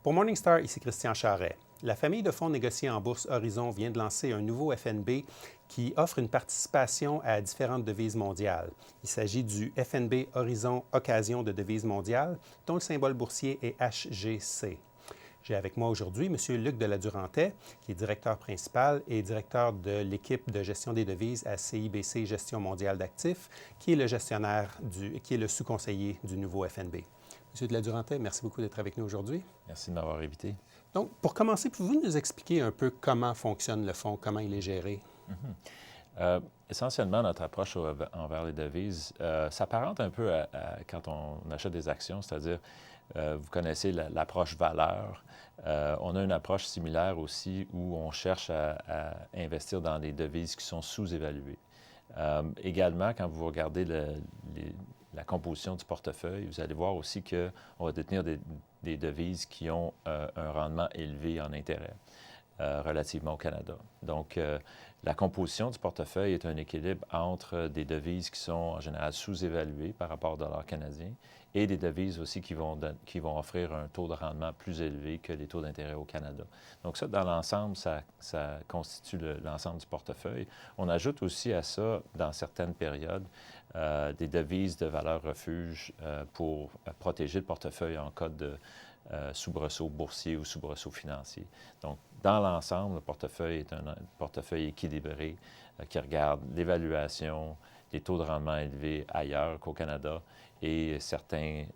Pour Morningstar, ici Christian Charret. La famille de fonds négociés en bourse Horizon vient de lancer un nouveau FNB qui offre une participation à différentes devises mondiales. Il s'agit du FNB Horizon Occasion de devises mondiales, dont le symbole boursier est HGC. J'ai avec moi aujourd'hui M. Luc Deladurantais, qui est directeur principal et directeur de l'équipe de gestion des devises à CIBC Gestion mondiale d'actifs, qui est le gestionnaire qui est le sous-conseiller du nouveau FNB. M. Deladurantais, merci beaucoup d'être avec nous aujourd'hui. Merci de m'avoir invité. Donc, pour commencer, pouvez-vous nous expliquer un peu comment fonctionne le fonds, comment il est géré? Essentiellement, notre approche envers les devises s'apparente un peu à quand on achète des actions, c'est-à-dire, vous connaissez l'approche valeur. On a une approche similaire aussi où on cherche à investir dans des devises qui sont sous-évaluées. Également, quand vous regardez la composition du portefeuille, vous allez voir aussi qu'on va détenir des devises qui ont un rendement élevé en intérêt relativement au Canada. Donc, la composition du portefeuille est un équilibre entre des devises qui sont en général sous-évaluées par rapport au dollar canadien et des devises aussi qui vont offrir un taux de rendement plus élevé que les taux d'intérêt au Canada. Donc ça, dans l'ensemble, ça constitue l'ensemble du portefeuille. On ajoute aussi à ça, dans certaines périodes, des devises de valeur refuge pour protéger le portefeuille en cas de soubresaut boursier ou soubresaut financier. Donc, dans l'ensemble, le portefeuille est un portefeuille équilibré qui regarde l'évaluation, les taux de rendement élevés ailleurs qu'au Canada et certaines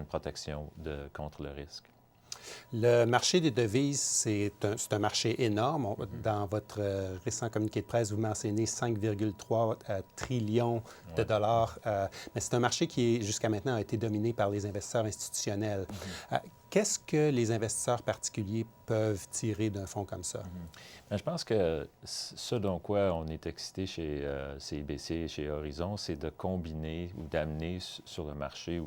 protections contre le risque. Le marché des devises, c'est un marché énorme. Dans votre récent communiqué de presse, vous mentionnez 5,3 trillions de dollars. Mais c'est un marché qui, jusqu'à maintenant, a été dominé par les investisseurs institutionnels. Qu'est-ce que les investisseurs particuliers peuvent tirer d'un fonds comme ça? Bien, je pense que ce dont quoi on est excité chez CIBC, chez Horizon, c'est de combiner ou d'amener sur le marché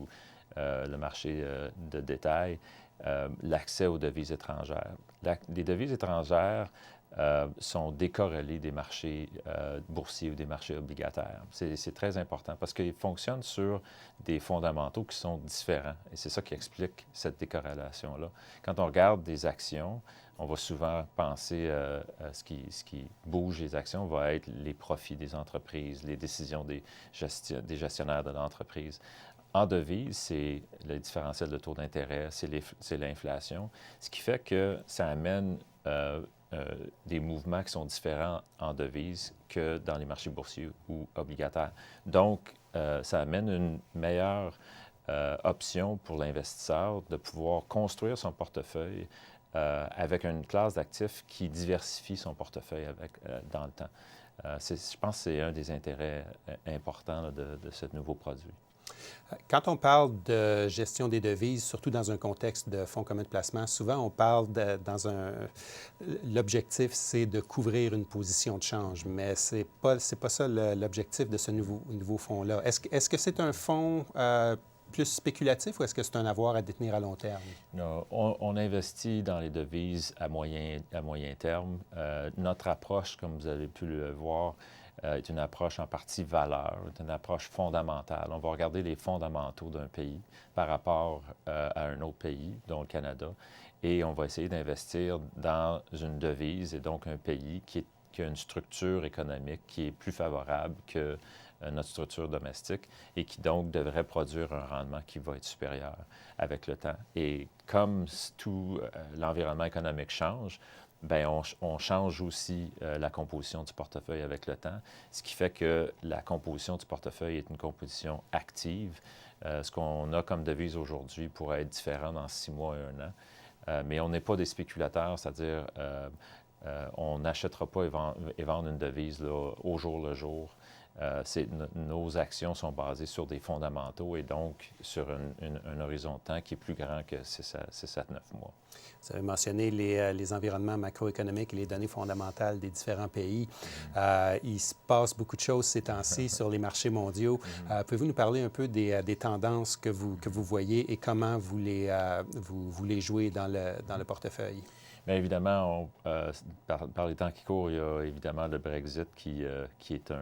de détail l'accès aux devises étrangères. Les devises étrangères sont décorrélées des marchés boursiers ou des marchés obligataires. C'est très important parce qu'ils fonctionnent sur des fondamentaux qui sont différents. Et c'est ça qui explique cette décorrélation-là. Quand on regarde des actions, on va souvent penser à ce qui bouge les actions va être les profits des entreprises, les décisions des gestionnaires de l'entreprise. En devise, c'est le différentiel de taux d'intérêt, c'est l'inflation, ce qui fait que ça amène des mouvements qui sont différents en devise que dans les marchés boursiers ou obligataires. Donc, ça amène une meilleure option pour l'investisseur de pouvoir construire son portefeuille avec une classe d'actifs qui diversifie son portefeuille dans le temps. Je pense que c'est un des intérêts importants là, de ce nouveau produit. Quand on parle de gestion des devises, surtout dans un contexte de fonds communs de placement, souvent on parle l'objectif, c'est de couvrir une position de change, mais c'est pas ça l'objectif de ce nouveau fonds-là. Est-ce que c'est un fonds plus spéculatif ou est-ce que c'est un avoir à détenir à long terme? Non, on investit dans les devises à moyen terme. Notre approche, comme vous avez pu le voir, est une approche en partie valeur, est une approche fondamentale. On va regarder les fondamentaux d'un pays par rapport à un autre pays, dont le Canada, et on va essayer d'investir dans une devise et donc un pays qui a une structure économique qui est plus favorable que notre structure domestique et qui donc devrait produire un rendement qui va être supérieur avec le temps. Et comme tout l'environnement économique change, bien, on change aussi la composition du portefeuille avec le temps, ce qui fait que la composition du portefeuille est une composition active. Ce qu'on a comme devise aujourd'hui pourrait être différent dans 6 mois et 1 an. Mais on n'est pas des spéculateurs, c'est-à-dire on n'achètera pas et vendre une devise là, au jour le jour. Nos actions sont basées sur des fondamentaux et donc sur un horizon de temps qui est plus grand que 6 à 9 mois. Vous avez mentionné les environnements macroéconomiques et les données fondamentales des différents pays. Il se passe beaucoup de choses ces temps-ci sur les marchés mondiaux. Pouvez-vous nous parler un peu des tendances que vous voyez et comment vous les jouez dans le portefeuille? Bien évidemment, par les temps qui courent, il y a évidemment le Brexit qui est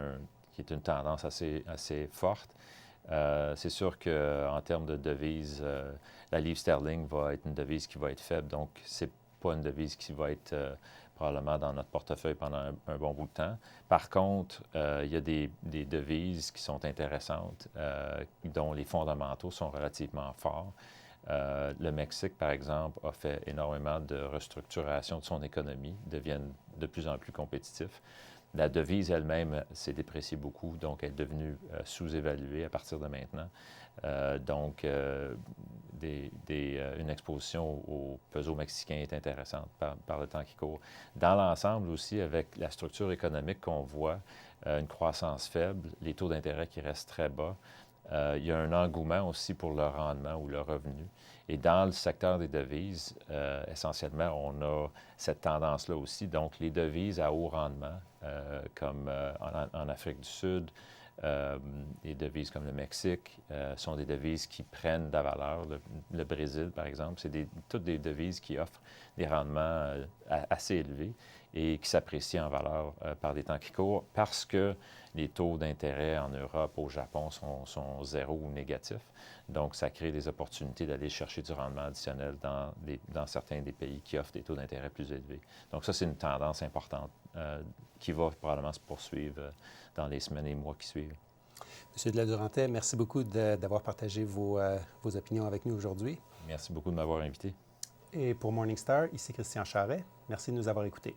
une tendance assez forte. C'est sûr qu'en termes de devise, la livre sterling va être une devise qui va être faible, donc c'est pas une devise qui va être probablement dans notre portefeuille pendant un bon bout de temps. Par contre, il y a des devises qui sont intéressantes, dont les fondamentaux sont relativement forts. Le Mexique, par exemple, a fait énormément de restructuration de son économie, deviennent de plus en plus compétitifs. La devise elle-même s'est dépréciée beaucoup, donc elle est devenue sous-évaluée à partir de maintenant. Une exposition au peso mexicain est intéressante par le temps qui court. Dans l'ensemble aussi, avec la structure économique qu'on voit, une croissance faible, les taux d'intérêt qui restent très bas, il y a un engouement aussi pour le rendement ou le revenu. Et dans le secteur des devises, essentiellement, on a cette tendance-là aussi. Donc, les devises à haut rendement, comme en Afrique du Sud, les devises comme le Mexique, sont des devises qui prennent de la valeur. Le Brésil, par exemple, c'est toutes des devises qui offrent des rendements assez élevés et qui s'apprécient en valeur par les temps qui courent parce que les taux d'intérêt en Europe, au Japon, sont zéro ou négatifs. Donc, ça crée des opportunités d'aller chercher du rendement additionnel dans certains des pays qui offrent des taux d'intérêt plus élevés. Donc, ça, c'est une tendance importante qui va probablement se poursuivre dans les semaines et mois qui suivent. Monsieur de la Durantais, merci beaucoup d'avoir partagé vos opinions avec nous aujourd'hui. Merci beaucoup de m'avoir invité. Et pour Morningstar, ici Christian Charret. Merci de nous avoir écoutés.